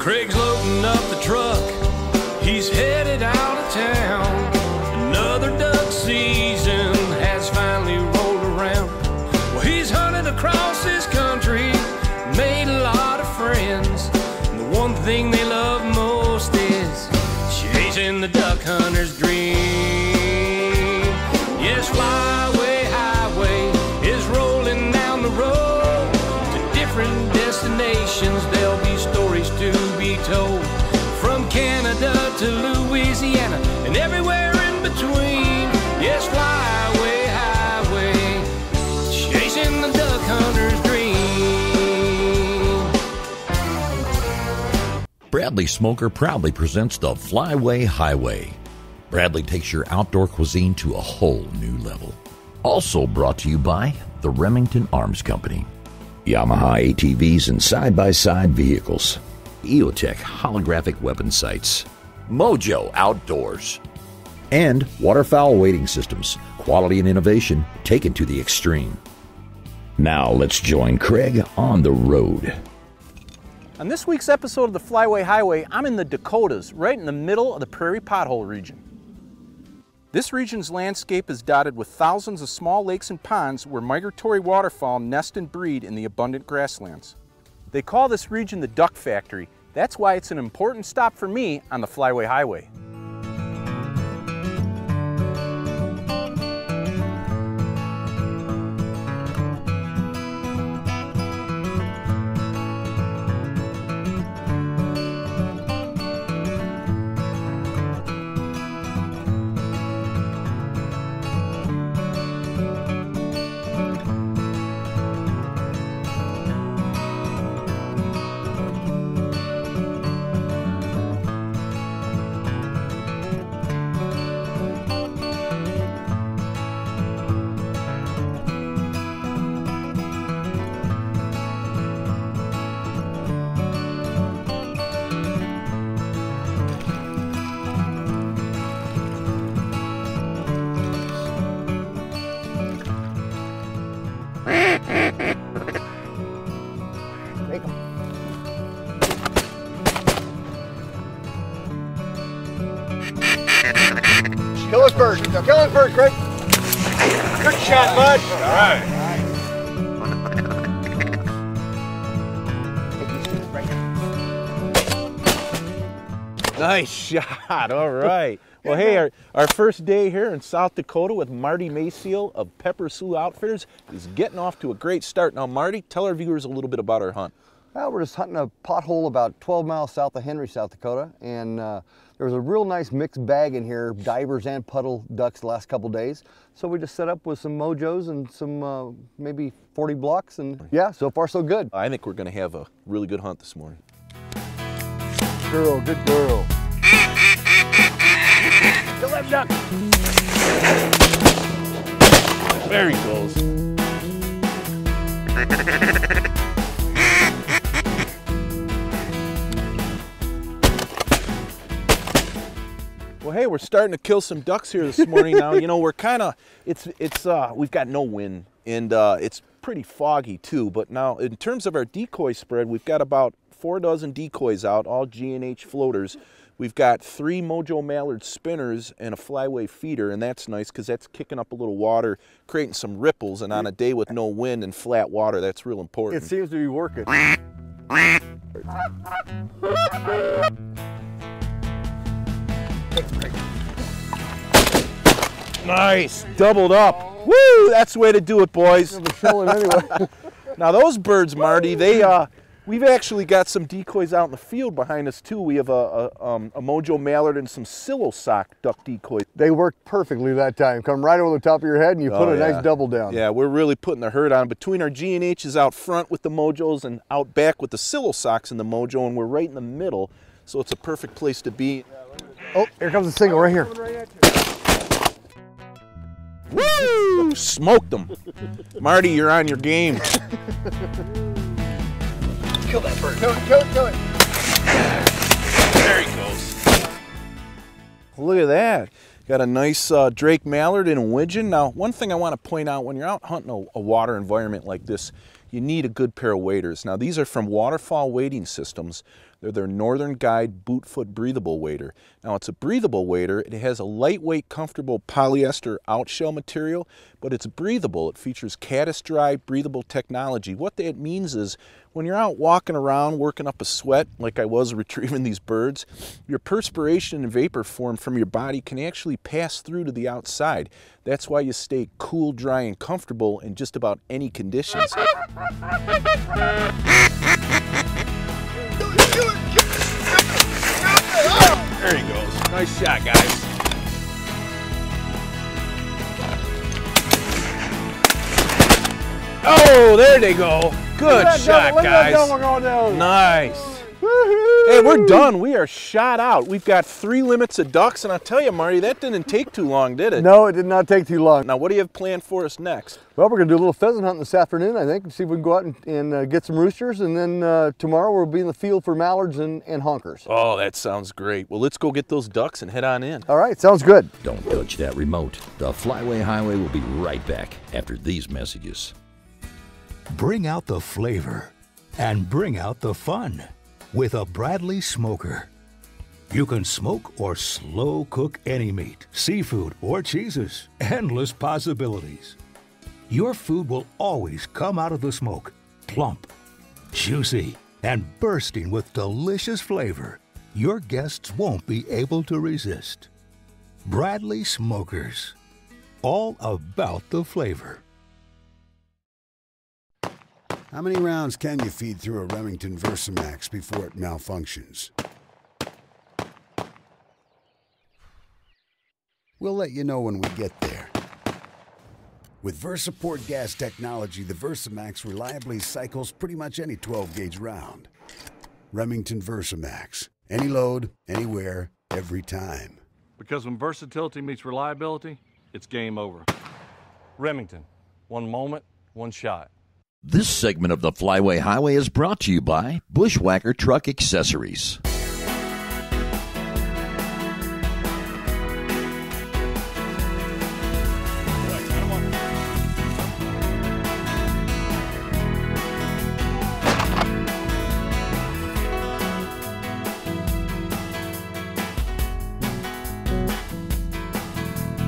Craig's loading up the truck, he's headed out of town. Another duck season has finally rolled around. Well, he's hunted across this country, made a lot of friends. And the one thing they love most is chasing the duck hunter's dream. Yes, flyway highway is rolling down the road to different destinations. There'll be stories to be told, from Canada to Louisiana and everywhere in between. Yes, flyway highway, chasing the duck hunter's dream. Bradley Smoker proudly presents the Flyway Highway. Bradley takes your outdoor cuisine to a whole new level. Also brought to you by the Remington Arms Company, Yamaha ATVs and side-by-side vehicles, EOTech holographic weapon sights, Mojo Outdoors, and Waterfowl Wading Systems, quality and innovation taken to the extreme. Now let's join Craig on the road. On this week's episode of the Flyway Highway, I'm in the Dakotas, right in the middle of the prairie pothole region. This region's landscape is dotted with thousands of small lakes and ponds where migratory waterfowl nest and breed in the abundant grasslands. They call this region the Duck Factory. That's why it's an important stop for me on the Flyway Highway. Kill his bird. Kill his bird, Craig. Good shot, bud. All right. Nice shot, all right. Well, hey, our first day here in South Dakota with Marty Mayseal of Pepper Sioux Outfitters is getting off to a great start. Now, Marty, tell our viewers a little bit about our hunt. Well, we're just hunting a pothole about 12 miles south of Henry, South Dakota, and there was a real nice mixed bag in here, divers and puddle ducks the last couple days. So we just set up with some mojos and some maybe 40 blocks, and yeah, so far so good. I think we're going to have a really good hunt this morning. Girl, good girl. Kill that duck. There he goes. Well, hey, we're starting to kill some ducks here this morning. Now, you know, we're kind of, we've got no wind, and it's pretty foggy too. But now, in terms of our decoy spread, we've got about 4 dozen decoys out, all G&H floaters. We've got 3 Mojo Mallard spinners and a flyway feeder, and that's nice because that's kicking up a little water, creating some ripples, and on a day with no wind and flat water, that's real important. It seems to be working. Nice, doubled up. Woo, that's the way to do it, boys. Anyway. Now those birds, Marty, we've actually got some decoys out in the field behind us too. We have a Mojo Mallard and some Silo Sock duck decoys. They worked perfectly that time. Come right over the top of your head and you put a nice double down. Yeah, we're really putting the hurt on. Between our G&H's out front with the Mojos and out back with the Silo Socks and the Mojo, and we're right in the middle, so it's a perfect place to be. Oh, here comes a single right here. Woo! Smoked them. Marty, you're on your game. Kill that bird. Kill it, kill it, kill it. There he goes. Look at that. Got a nice Drake Mallard and a widgeon. Now, one thing I want to point out, when you're out hunting a water environment like this, you need a good pair of waders. Now, these are from Waterfowl Wading Systems. They're their Northern Guide Bootfoot Breathable Wader. Now, it's a breathable wader. It has a lightweight, comfortable polyester outshell material, but it's breathable. It features caddis dry breathable technology. What that means is when you're out walking around working up a sweat, like I was retrieving these birds, your perspiration and vapor formed from your body can actually pass through to the outside. That's why you stay cool, dry, and comfortable in just about any conditions. There he goes. Nice shot, guys. Oh, there they go. Good shot, guys. Nice. Hey, we're done. We are shot out. We've got 3 limits of ducks, and I'll tell you, Marty, that didn't take too long, did it? No, it did not take too long. Now, what do you have planned for us next? Well, we're going to do a little pheasant hunting this afternoon, I think, and see if we can go out and get some roosters, and then tomorrow we'll be in the field for mallards and honkers. Oh, that sounds great. Well, let's go get those ducks and head on in. All right, sounds good. Don't touch that remote. The Flyway Highway will be right back after these messages. Bring out the flavor and bring out the fun with a Bradley smoker. You can smoke or slow cook any meat, seafood, or cheeses. Endless possibilities. Your food will always come out of the smoke plump, juicy, and bursting with delicious flavor your guests won't be able to resist. Bradley Smokers. All about the flavor. How many rounds can you feed through a Remington Versamax before it malfunctions? We'll let you know when we get there. With VersaPort gas technology, the Versamax reliably cycles pretty much any 12-gauge round. Remington Versamax. Any load, anywhere, every time. Because when versatility meets reliability, it's game over. Remington. One moment, one shot. This segment of the Flyway Highway is brought to you by Bushwhacker Truck Accessories.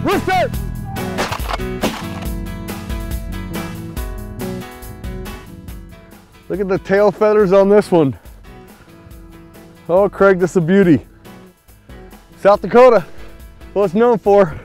Rooster! Look at the tail feathers on this one. Oh, Craig, this is a beauty. South Dakota, what it's known for.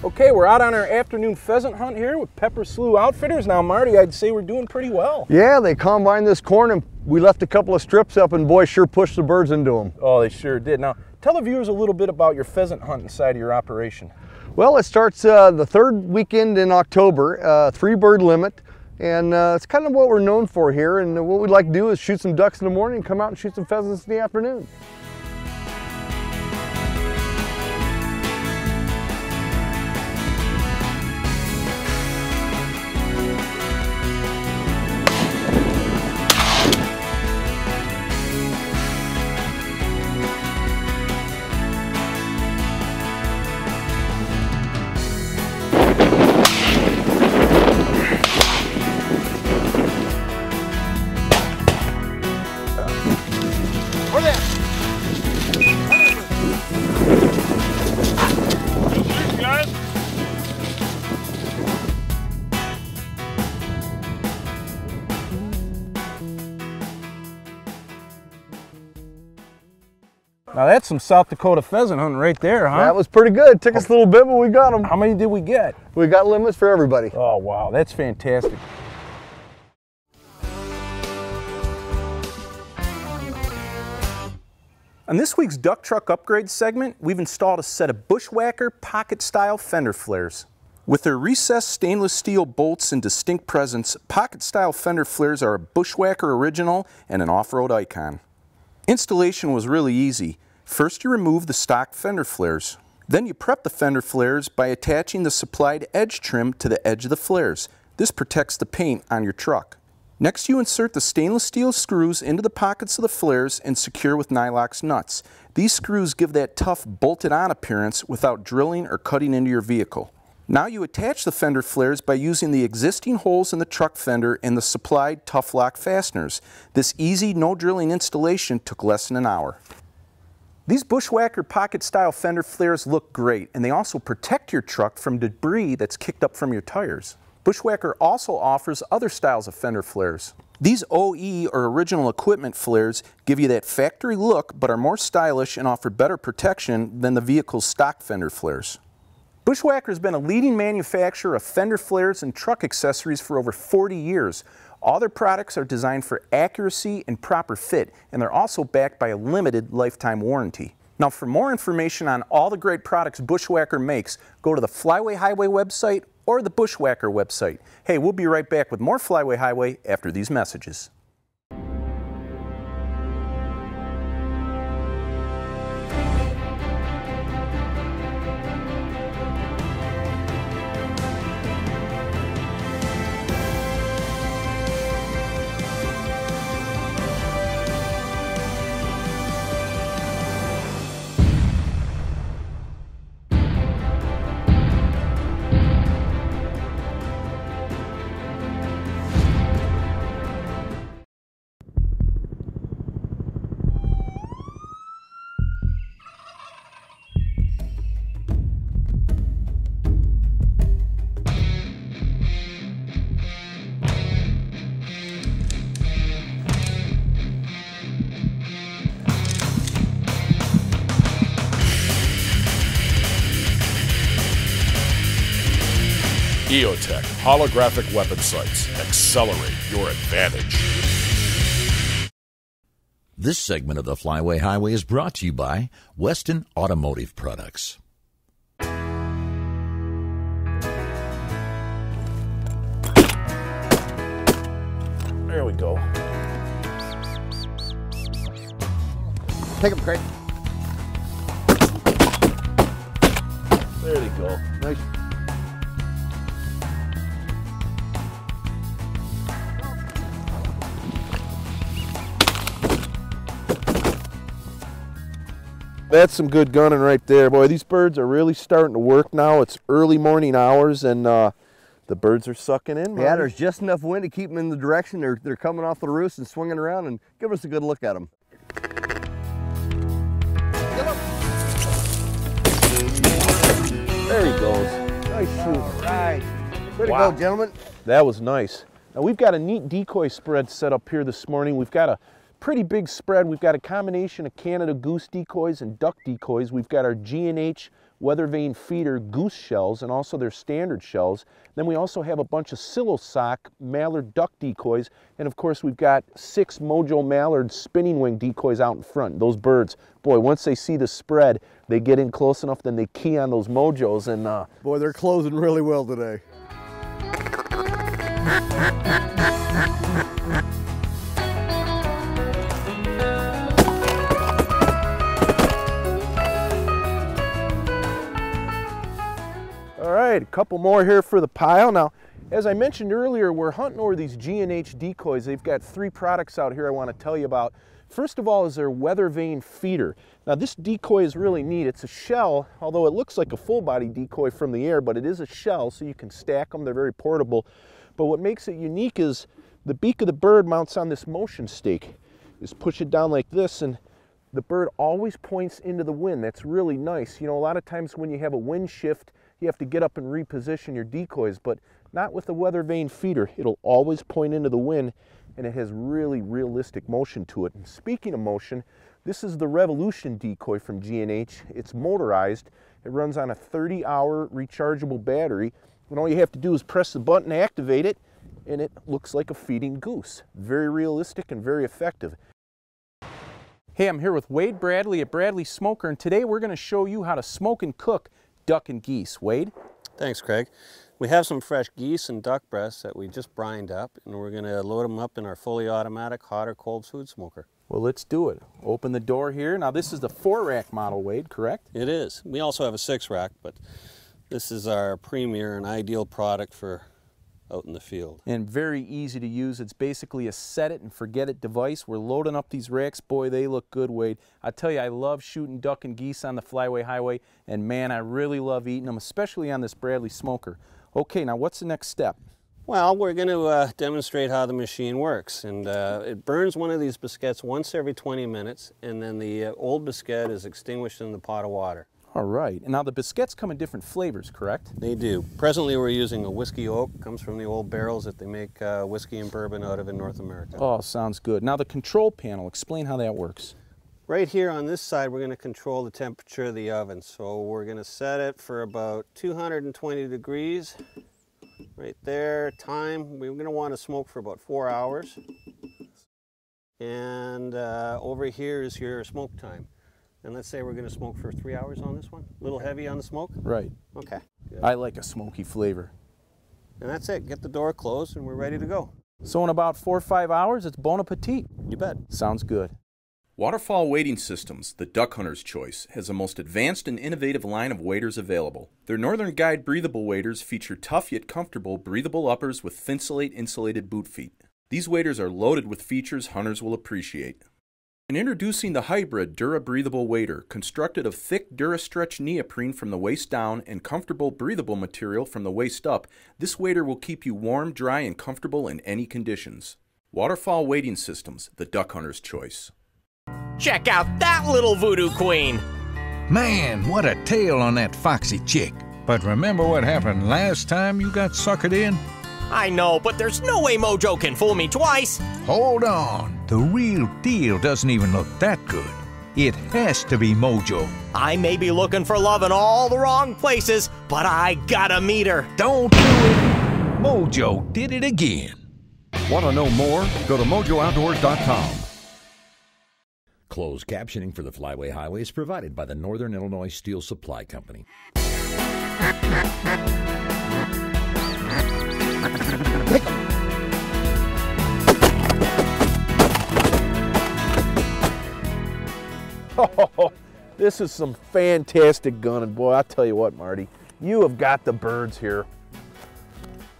Okay, we're out on our afternoon pheasant hunt here with Pepper Slough Outfitters. Now, Marty, I'd say we're doing pretty well. Yeah, they combined this corn and we left a couple of strips up and boy, sure pushed the birds into them. Oh, they sure did. Now, tell the viewers a little bit about your pheasant hunting side of your operation. Well, it starts the third weekend in October, 3-bird limit, and it's kind of what we're known for here. And what we'd like to do is shoot some ducks in the morning and come out and shoot some pheasants in the afternoon. Now that's some South Dakota pheasant hunting right there, huh? That was pretty good. Took us a little bit, but we got them. How many did we get? We got limits for everybody. Oh, wow, that's fantastic. On this week's Duck Truck Upgrade segment, we've installed a set of Bushwhacker pocket-style fender flares. With their recessed stainless steel bolts and distinct presence, pocket-style fender flares are a Bushwhacker original and an off-road icon. Installation was really easy. First, you remove the stock fender flares. Then you prep the fender flares by attaching the supplied edge trim to the edge of the flares. This protects the paint on your truck. Next, you insert the stainless steel screws into the pockets of the flares and secure with Nylox nuts. These screws give that tough bolted-on appearance without drilling or cutting into your vehicle. Now you attach the fender flares by using the existing holes in the truck fender and the supplied Tough Lock fasteners. This easy, no-drilling installation took less than an hour. These Bushwhacker pocket-style fender flares look great, and they also protect your truck from debris that's kicked up from your tires. Bushwhacker also offers other styles of fender flares. These OE or original equipment flares give you that factory look but are more stylish and offer better protection than the vehicle's stock fender flares. Bushwhacker has been a leading manufacturer of fender flares and truck accessories for over 40 years. All their products are designed for accuracy and proper fit, and they're also backed by a limited lifetime warranty. Now, for more information on all the great products Bushwhacker makes, go to the Flyway Highway website or the Bushwhacker website. Hey, we'll be right back with more Flyway Highway after these messages. EOTech holographic weapon sights. Accelerate your advantage. This segment of the Flyway Highway is brought to you by Weston Automotive Products. There we go. Take them, Craig. There they go. Nice. That's some good gunning right there. Boy, these birds are really starting to work now. It's early morning hours, and the birds are sucking in. Yeah, there's just enough wind to keep them in the direction they're coming off the roost and swinging around, and give us a good look at them. There he goes. Nice shoot. All right. Way to Wow. go, gentlemen. That was nice. Now, we've got a neat decoy spread set up here this morning. We've got a pretty big spread. We've got a combination of Canada goose decoys and duck decoys. We've got our G&H weather vane feeder goose shells and also their standard shells. Then we also have a bunch of Silosock mallard duck decoys, and of course we've got 6 Mojo mallard spinning wing decoys out in front. Those birds, boy, once they see the spread, they get in close enough, then they key on those Mojos, and Boy, they're closing really well today. all right, a couple more here for the pile. Now, as I mentioned earlier, we're hunting over these G&H decoys. They've got 3 products out here I want to tell you about. First of all is their weather vane feeder. Now, this decoy is really neat. It's a shell, although it looks like a full body decoy from the air, but it is a shell, so you can stack them. They're very portable. But what makes it unique is the beak of the bird mounts on this motion stake. Just push it down like this, and the bird always points into the wind. That's really nice. You know, a lot of times when you have a wind shift, you have to get up and reposition your decoys, but not with the weather vane feeder. It'll always point into the wind, and it has really realistic motion to it. And speaking of motion, this is the Revolution decoy from G&H. It's motorized. It runs on a 30-hour rechargeable battery, and all you have to do is press the button to activate it, and it looks like a feeding goose. Very realistic and very effective. Hey, I'm here with Wade Bradley at Bradley Smoker, and today we're going to show you how to smoke and cook duck and geese. Wade? Thanks, Craig. We have some fresh geese and duck breasts that we just brined up, and we're going to load them up in our fully automatic hot or cold food smoker. Well, let's do it. Open the door here. Now, this is the 4-rack model, Wade, correct? It is. We also have a 6-rack, but this is our premier and ideal product for out in the field. And very easy to use. It's basically a set it and forget it device. We're loading up these racks. Boy, they look good, Wade. I tell you, I love shooting duck and geese on the Flyway Highway, and man, I really love eating them, especially on this Bradley smoker. Okay, now what's the next step? Well, we're going to demonstrate how the machine works, and it burns one of these biscuits once every 20 minutes, and then the old biscuit is extinguished in the pot of water. All right, and now the biscuits come in different flavors, correct? They do. Presently we're using a whiskey oak. Comes from the old barrels that they make whiskey and bourbon out of in North America. Oh, sounds good. Now the control panel, explain how that works. Right here on this side we're going to control the temperature of the oven, so we're going to set it for about 220 degrees. Right there, time, we're going to want to smoke for about 4 hours. And over here is your smoke time. And let's say we're going to smoke for 3 hours on this one. A little heavy on the smoke? Right. Okay. Good. I like a smoky flavor. And that's it. Get the door closed and we're ready to go. So in about 4 or 5 hours, it's bon appetit. You bet. Sounds good. Waterfall Wading Systems, the duck hunter's choice, has the most advanced and innovative line of waders available. Their Northern Guide breathable waders feature tough yet comfortable breathable uppers with Thinsulate insulated boot feet. These waders are loaded with features hunters will appreciate. And introducing the hybrid Dura breathable wader, constructed of thick DuraStretch neoprene from the waist down and comfortable breathable material from the waist up, this wader will keep you warm, dry, and comfortable in any conditions. Waterfall Wading Systems, the duck hunter's choice. Check out that little voodoo queen! Man, what a tail on that foxy chick. But remember what happened last time you got suckered in? I know, but there's no way Mojo can fool me twice! Hold on. The real deal doesn't even look that good. It has to be Mojo. I may be looking for love in all the wrong places, but I gotta meet her. Don't do it. Mojo did it again. Want to know more? Go to MojoOutdoors.com. Closed captioning for the Flyway Highway is provided by the Northern Illinois Steel Supply Company. Oh, this is some fantastic gunning, boy. I tell you what, Marty, you have got the birds here.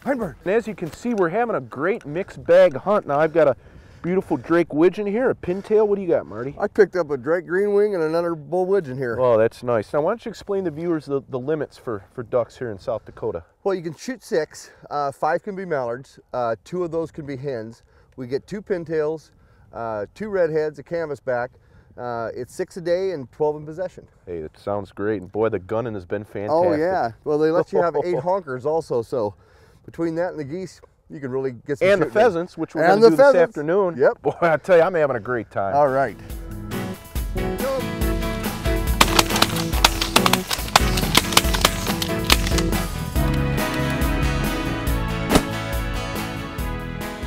And as you can see, we're having a great mixed bag hunt. Now I've got a beautiful Drake widgeon here, a pintail. What do you got, Marty? I picked up a Drake green wing and another bull widgeon here. Oh, that's nice. Now why don't you explain to viewers the limits for ducks here in South Dakota? Well, you can shoot 6. 5 can be mallards. 2 of those can be hens. We get 2 pintails, 2 redheads, a canvasback. It's 6 a day and 12 in possession. Hey, it sounds great. And boy, the gunning has been fantastic. Oh yeah. Well, they let you have 8 honkers also. So between that and the geese, you can really get some. And the pheasants, which we're going to do this afternoon. Yep. Boy, I tell you, I'm having a great time. All right.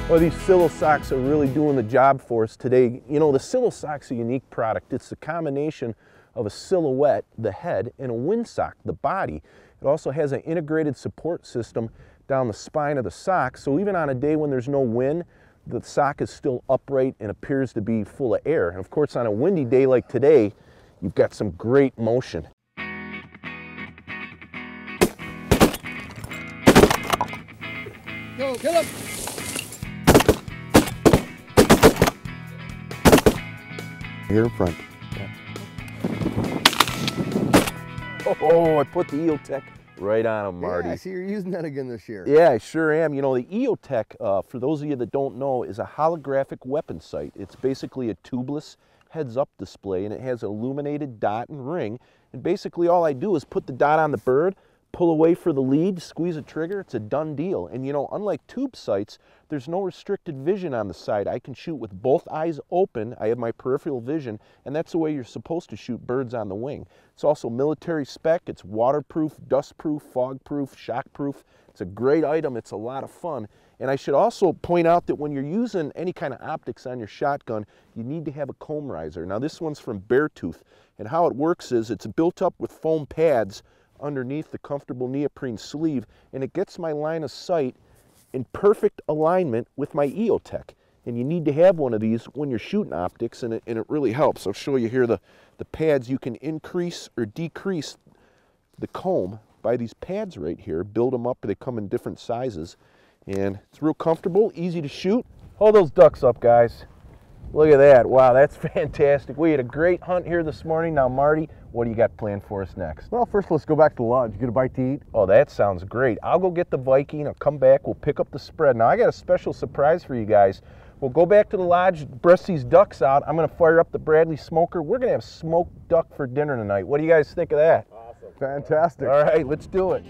Well, these Silo socks are really doing the job for us today. You know, the Silo sock's a unique product. It's a combination of a silhouette, the head, and a windsock, the body. It also has an integrated support system down the spine of the sock, so even on a day when there's no wind, the sock is still upright and appears to be full of air. And of course, on a windy day like today, you've got some great motion. Go, kill him! Here in front. Oh, I put the EOTech right on him, Marty. Yeah, I see you're using that again this year. Yeah, I sure am. You know, the EOTech, for those of you that don't know, is a holographic weapon sight. It's basically a tubeless heads-up display, and it has an illuminated dot and ring. And basically all I do is put the dot on the bird, pull away for the lead, squeeze a trigger, it's a done deal. And you know, unlike tube sights, there's no restricted vision on the sight. I can shoot with both eyes open. I have my peripheral vision, and that's the way you're supposed to shoot birds on the wing. It's also military spec. It's waterproof, dustproof, fogproof, shockproof. It's a great item. It's a lot of fun. And I should also point out that when you're using any kind of optics on your shotgun, you need to have a comb riser. Now this one's from Beartooth, and how it works is it's built up with foam pads underneath the comfortable neoprene sleeve, and it gets my line of sight in perfect alignment with my EOTech. And you need to have one of these when you're shooting optics, and it really helps. I'll show you here the pads. You can increase or decrease the comb by these pads right here. Build them up. They come in different sizes. And it's real comfortable, easy to shoot. Hold those ducks up, guys. Look at that. Wow, that's fantastic. We had a great hunt here this morning. Now, Marty, what do you got planned for us next? Well, first let's go back to the lodge, get a bite to eat. Oh, that sounds great. I'll go get the Viking. I'll come back. We'll pick up the spread. Now, I got a special surprise for you guys. We'll go back to the lodge, breast these ducks out. I'm going to fire up the Bradley smoker. We're going to have smoked duck for dinner tonight. What do you guys think of that? Awesome. Fantastic. All right, let's do it.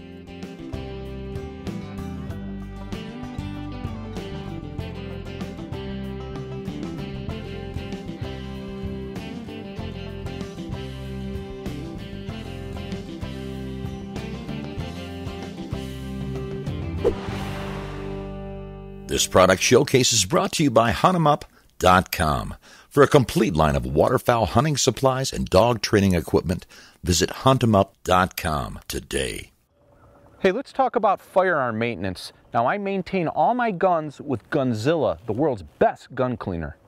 This product showcase is brought to you by HuntEmUp.com. For a complete line of waterfowl hunting supplies and dog training equipment, visit HuntEmUp.com today. Hey, let's talk about firearm maintenance. Now, I maintain all my guns with Gunzilla, the world's best gun cleaner.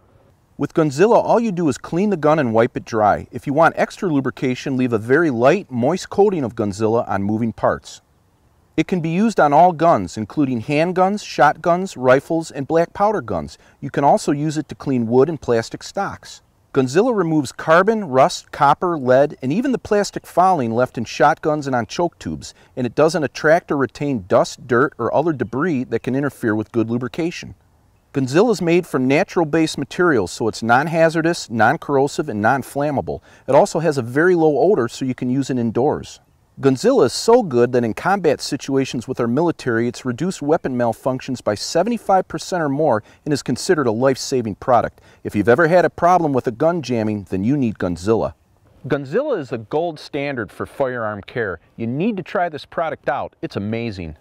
With Gunzilla, all you do is clean the gun and wipe it dry. If you want extra lubrication, leave a very light, moist coating of Gunzilla on moving parts. It can be used on all guns, including handguns, shotguns, rifles, and black powder guns. You can also use it to clean wood and plastic stocks. Gunzilla removes carbon, rust, copper, lead, and even the plastic fouling left in shotguns and on choke tubes, and it doesn't attract or retain dust, dirt, or other debris that can interfere with good lubrication. Gunzilla is made from natural-based materials, so it's non-hazardous, non-corrosive, and non-flammable. It also has a very low odor, so you can use it indoors. Gunzilla is so good that in combat situations with our military, it's reduced weapon malfunctions by 75% or more and is considered a life-saving product. If you've ever had a problem with a gun jamming, then you need Gunzilla. Gunzilla is the gold standard for firearm care. You need to try this product out. It's amazing.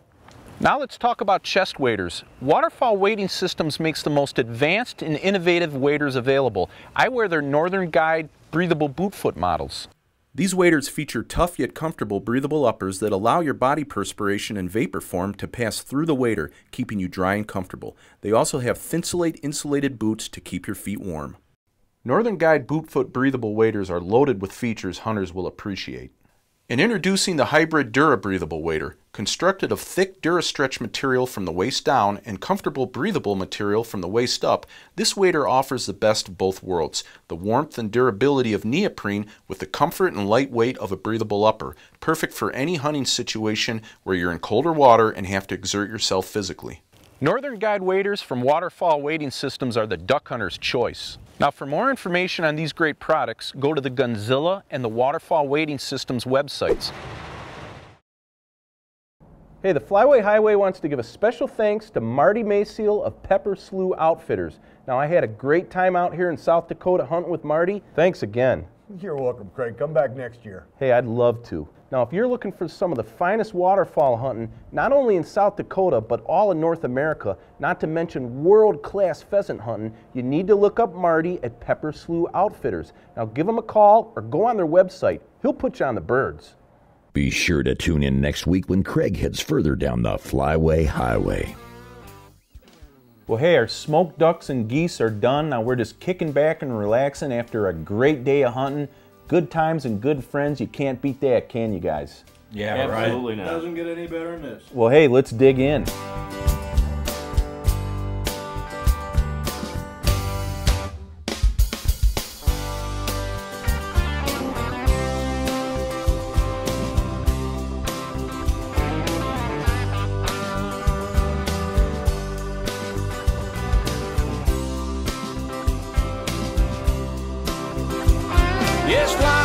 Now let's talk about chest waders. Waterfowl Wading Systems makes the most advanced and innovative waders available. I wear their Northern Guide breathable boot foot models. These waders feature tough yet comfortable breathable uppers that allow your body perspiration and vapor form to pass through the wader, keeping you dry and comfortable. They also have Thinsulate insulated boots to keep your feet warm. Northern Guide Bootfoot breathable waders are loaded with features hunters will appreciate. And introducing the hybrid Dura breathable wader, constructed of thick DuraStretch material from the waist down and comfortable breathable material from the waist up, this wader offers the best of both worlds, the warmth and durability of neoprene with the comfort and lightweight of a breathable upper, perfect for any hunting situation where you're in colder water and have to exert yourself physically. Northern Guide waders from Waterfowl Wading Systems are the duck hunter's choice. Now, for more information on these great products, go to the Gunzilla and the Waterfowl Wading Systems websites. Hey, the Flyway Highway wants to give a special thanks to Marty Mayseal of Pepper Slough Outfitters. Now, I had a great time out here in South Dakota hunting with Marty. Thanks again. You're welcome, Craig. Come back next year. Hey, I'd love to. Now, if you're looking for some of the finest waterfowl hunting, not only in South Dakota, but all in North America, not to mention world-class pheasant hunting, you need to look up Marty at Pepper Slough Outfitters. Now, give him a call or go on their website. He'll put you on the birds. Be sure to tune in next week when Craig heads further down the Flyway Highway. Well, hey, our smoked ducks and geese are done. Now we're just kicking back and relaxing after a great day of hunting. Good times and good friends. You can't beat that, can you guys? Yeah, Absolutely not. Doesn't get any better than this. Well, hey, let's dig in. Yes, fly